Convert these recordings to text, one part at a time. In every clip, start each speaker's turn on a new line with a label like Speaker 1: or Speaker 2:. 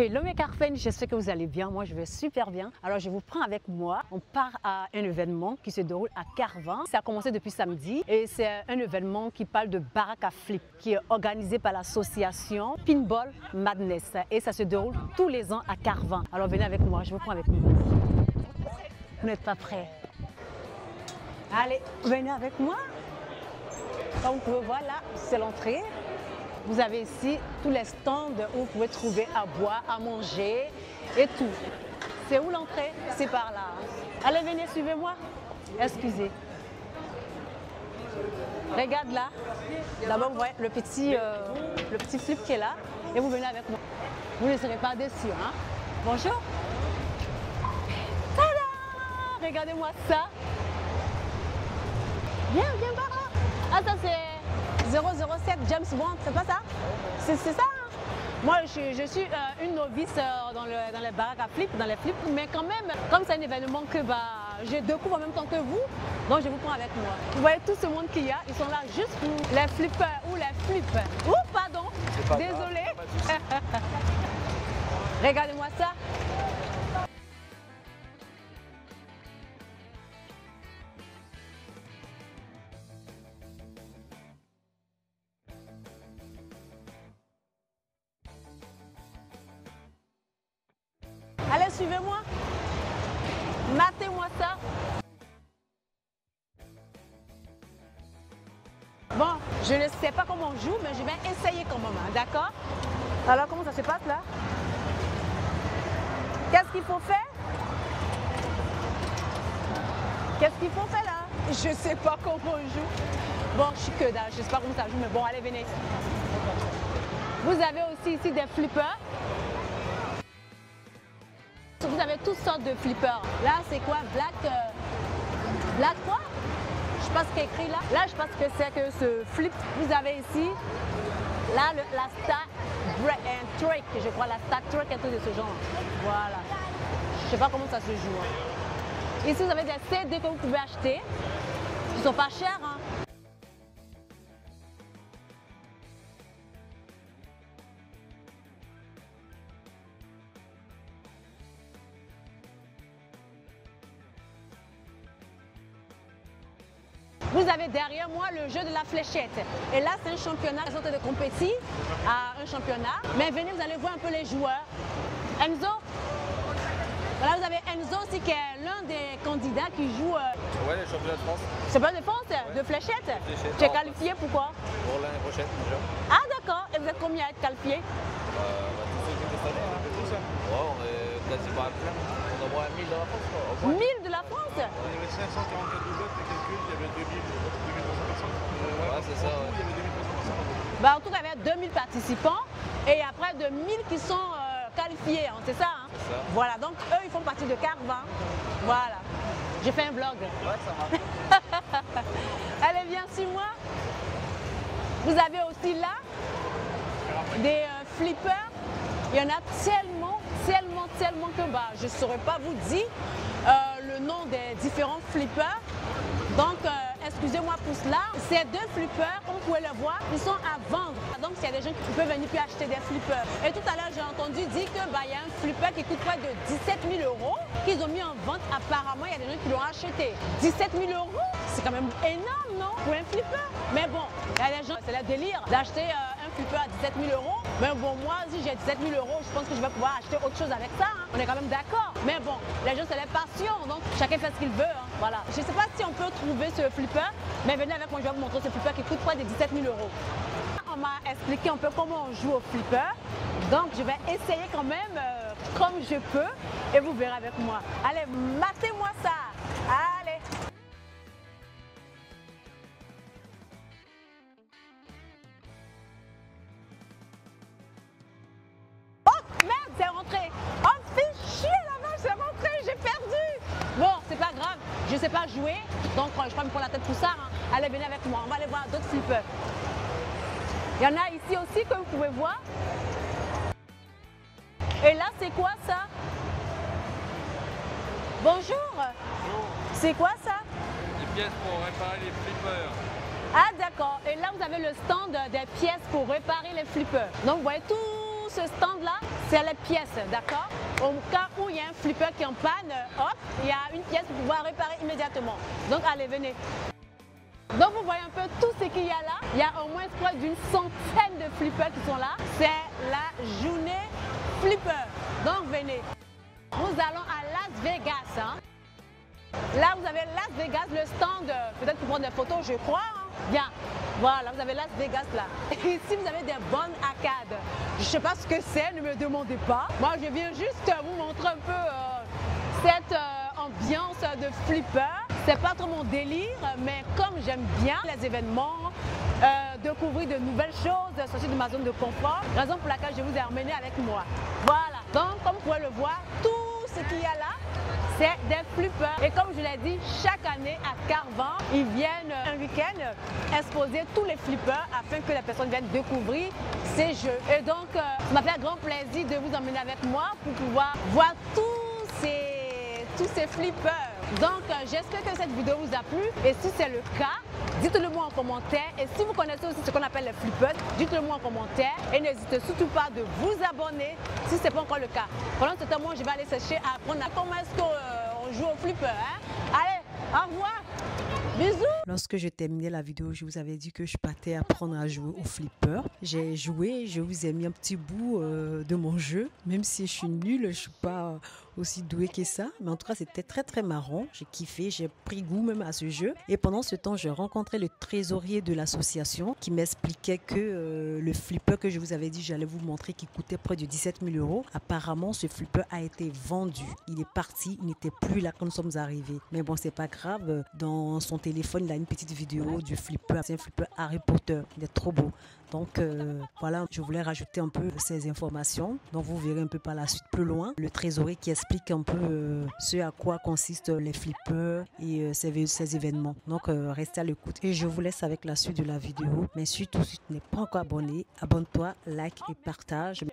Speaker 1: Hello mes Carfen, j'espère que vous allez bien. Moi je vais super bien. Alors je vous prends avec moi. On part à un événement qui se déroule à Carvin. Ça a commencé depuis samedi et c'est un événement qui parle de baraque à flip qui est organisé par l'association Pinball Madness et ça se déroule tous les ans à Carvin. Alors venez avec moi, je vous prends avec moi. Vous n'êtes pas prêts? Allez, venez avec moi. Comme vous pouvez voir là, c'est l'entrée. Vous avez ici tous les stands où vous pouvez trouver à boire, à manger et tout. C'est où l'entrée? C'est par là. Allez, venez, suivez-moi. Excusez. Regarde là. D'abord, vous voyez le petit flip qui est là. Et vous venez avec moi. Vous ne serez pas déçus. Hein? Bonjour. Tada! Regardez-moi ça. Viens, viens par là. Ah, ça c'est 007 James Bond, c'est pas ça? C'est ça, hein? Moi, je suis une novice dans les baraques à flip, dans les flips, mais quand même, comme c'est un événement que je découvre en même temps que vous, donc je vous prends avec moi. Vous voyez tout ce monde qu'il y a, ils sont là juste pour les flippers ou les flips. Ouh, pardon, désolé. Regardez-moi ça. Allez, suivez-moi. Matez-moi ça. Bon, je ne sais pas comment on joue, mais je vais essayer quand même, hein, d'accord? Alors, comment ça se passe là? Qu'est-ce qu'il faut faire? Qu'est-ce qu'il faut faire là? Je ne sais pas comment on joue. Bon, je suis que dalle, je ne sais pas comment ça joue, mais bon, allez, venez. Vous avez aussi ici des flippers. Vous avez toutes sortes de flippers. Là, c'est quoi? Black quoi? Je sais pas ce qu'il y a écrit là. Là, je pense que c'est que ce flip. Vous avez ici, là, la Star Trek, je crois, la Star Trek, un truc de ce genre. Voilà. Je sais pas comment ça se joue. Hein. Ici, vous avez des CD que vous pouvez acheter. Ils sont pas chers. Hein. Vous avez derrière moi le jeu de la fléchette. Et là, c'est un championnat, une sorte de compétition à un championnat. Mais venez, vous allez voir un peu les joueurs. Enzo. Voilà, vous avez Enzo aussi qui est l'un des candidats qui joue.
Speaker 2: Ouais, les championnats de France.
Speaker 1: Championnat de France de fléchette. Tu es qualifié pour quoi?
Speaker 2: Pour l'année prochaine déjà.
Speaker 1: Ah d'accord. Et vous êtes combien à être qualifié?
Speaker 2: Tous ceux qui étaient cette année, un peu tous. Ouais, on est quasiment à plein. On a au moins 1000 dans la France. Quoi.
Speaker 1: 1000 de la France?
Speaker 2: Il y avait 544 doubleurs, les calculs, il y avait 2300 personnes. Ouais, c'est ça. Ouais. Il y avait 2300 personnes.
Speaker 1: Bah, en tout cas, il y avait 2000 participants et après de 1000 qui sont qualifiés, hein, c'est ça, hein?
Speaker 2: C'est ça.
Speaker 1: Voilà, donc eux, ils font partie de Carvin. Voilà. J'ai fait un vlog.
Speaker 2: Ouais, ça marche.
Speaker 1: Allez, viens, suis-moi. Vous avez aussi là des flippers. Il y en a tellement que je ne saurais pas vous dire le nom des différents flippers. Donc, excusez-moi pour cela. Ces deux flippers, comme vous pouvez le voir, ils sont à vendre. Donc, s'il y a des gens qui peuvent venir puis acheter des flippers. Et tout à l'heure, j'ai entendu dire que y a un flipper qui coûte près de 17 000 € qu'ils ont mis en vente. Apparemment, il y a des gens qui l'ont acheté. 17 000 €, c'est quand même énorme, non? Pour un flipper. Mais bon, il y a des gens, c'est le délire d'acheter un flipper à 17 000 €. Mais bon, moi, si j'ai 17 000 €, je pense que je vais pouvoir acheter autre chose avec ça. Hein. On est quand même d'accord. Mais bon, les gens, c'est leur passion. Donc, chacun fait ce qu'il veut. Hein. Voilà. Je ne sais pas si on peut trouver ce flipper, mais venez avec moi, je vais vous montrer ce flipper qui coûte près de 17 000 €. On m'a expliqué un peu comment on joue au flipper. Donc, je vais essayer quand même comme je peux et vous verrez avec moi. Allez, matez-moi ça. Allez. Merde, c'est rentré. Oh, fais chier là-bas, c'est rentré, j'ai perdu. Bon, c'est pas grave, je sais pas jouer, donc je prends me prendre la tête pour ça. Hein. Allez, venez avec moi, on va aller voir d'autres flippers. Il y en a ici aussi, comme vous pouvez voir. Et là, c'est quoi ça? Bonjour.
Speaker 2: Bonjour.
Speaker 1: C'est quoi ça?
Speaker 2: Des pièces pour réparer les flippers.
Speaker 1: Ah d'accord, et là vous avez le stand des pièces pour réparer les flippers. Donc vous voyez tout ce stand-là, c'est les pièces, d'accord? Au cas où il y a un flipper qui est en panne, hop, il y a une pièce pour pouvoir réparer immédiatement. Donc allez, venez. Donc vous voyez un peu tout ce qu'il y a là. Il y a au moins près d'une centaine de flippers qui sont là. C'est la journée flipper. Donc venez. Nous allons à Las Vegas. Hein. Là vous avez Las Vegas, le stand, peut-être pour prendre des photos, je crois. Hein. Bien. Voilà, vous avez Las Vegas là. Et ici vous avez des bonnes arcades. Je ne sais pas ce que c'est, ne me demandez pas. Moi je viens juste vous montrer un peu cette ambiance de flipper. C'est pas trop mon délire, mais comme j'aime bien les événements, découvrir de nouvelles choses, sortir de ma zone de confort, raison pour laquelle je vous ai emmené avec moi. Voilà, donc comme vous pouvez le voir, tout ce qu'il y a là, c'est des flippers. Et comme je l'ai dit, chaque année à Carvan, ils viennent un week-end exposer tous les flippers afin que les personnes viennent découvrir ces jeux. Et donc, ça m'a fait un grand plaisir de vous emmener avec moi pour pouvoir voir tous ces flippers. Donc j'espère que cette vidéo vous a plu et si c'est le cas, dites-le moi en commentaire et si vous connaissez aussi ce qu'on appelle les flippers, dites-le moi en commentaire et n'hésitez surtout pas de vous abonner si ce n'est pas encore le cas. Pendant ce temps, moi je vais aller chercher à apprendre comment est-ce qu'on joue au flipper. Hein? Allez, au revoir, bisous.
Speaker 3: Lorsque je terminais la vidéo, je vous avais dit que je partais apprendre à jouer au flipper. J'ai joué, je vous ai mis un petit bout de mon jeu, même si je suis nulle, je ne suis pas aussi douée que ça. Mais en tout cas, c'était très marrant. J'ai kiffé, j'ai pris goût même à ce jeu. Et pendant ce temps, j'ai rencontré le trésorier de l'association qui m'expliquait que le flipper que je vous avais dit, j'allais vous montrer, qui coûtait près de 17 000 €. Apparemment, ce flipper a été vendu. Il est parti, il n'était plus là quand nous sommes arrivés. Mais bon, c'est pas grave. Dans son téléphone, il a une petite vidéo du flipper. C'est un flipper Harry Potter. Il est trop beau. Donc voilà, je voulais rajouter un peu ces informations. Donc vous verrez un peu par la suite plus loin le trésorier qui explique un peu ce à quoi consistent les flippers et ces événements. Donc restez à l'écoute et je vous laisse avec la suite de la vidéo. Mais surtout, si tu n'es pas encore abonné, abonne-toi, like et partage.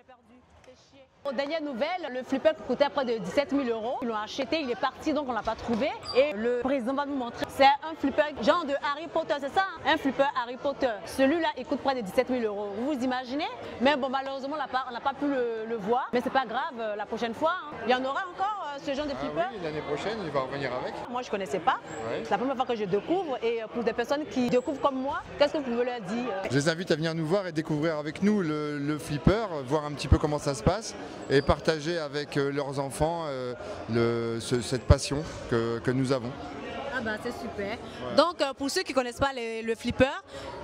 Speaker 1: Aux dernières nouvelles, le flipper coûtait près de 17 000 €. Ils l'ont acheté, il est parti, donc on ne l'a pas trouvé. Et le président va nous montrer. C'est un flipper genre de Harry Potter, c'est ça hein? Un flipper Harry Potter. Celui-là, il coûte près de 17 000 €. Vous vous imaginez? Mais bon, malheureusement, on n'a pas pu le voir. Mais c'est pas grave, la prochaine fois, hein. Il y en aura encore ce genre de flipper.
Speaker 2: Oui, l'année prochaine, il va revenir avec.
Speaker 1: Moi, je ne connaissais pas.
Speaker 2: Ouais.
Speaker 1: C'est la première fois que je découvre. Et pour des personnes qui découvrent comme moi, qu'est-ce que vous pouvez leur dire?
Speaker 2: Je les invite à venir nous voir et découvrir avec nous le flipper, voir un petit peu comment ça se passe et partager avec leurs enfants cette passion que nous avons.
Speaker 1: Ah bah c'est super. Ouais. Donc pour ceux qui ne connaissent pas le flipper,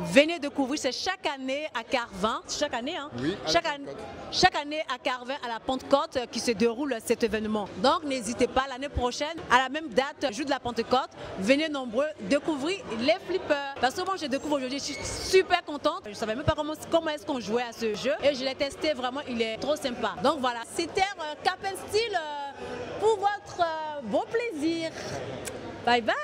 Speaker 1: venez découvrir, c'est chaque année à Carvan, chaque année hein.
Speaker 2: Oui,
Speaker 1: chaque année à Carvan à la Pentecôte qui se déroule cet événement. Donc n'hésitez pas l'année prochaine, à la même date, jour de la Pentecôte, venez nombreux découvrir les flippers. Parce que moi je découvre aujourd'hui, je suis super contente. Je ne savais même pas comment est-ce qu'on jouait à ce jeu et je l'ai testé vraiment, il est trop sympa. Donc voilà, c'était Cap & Style pour votre bon plaisir. Bye bye.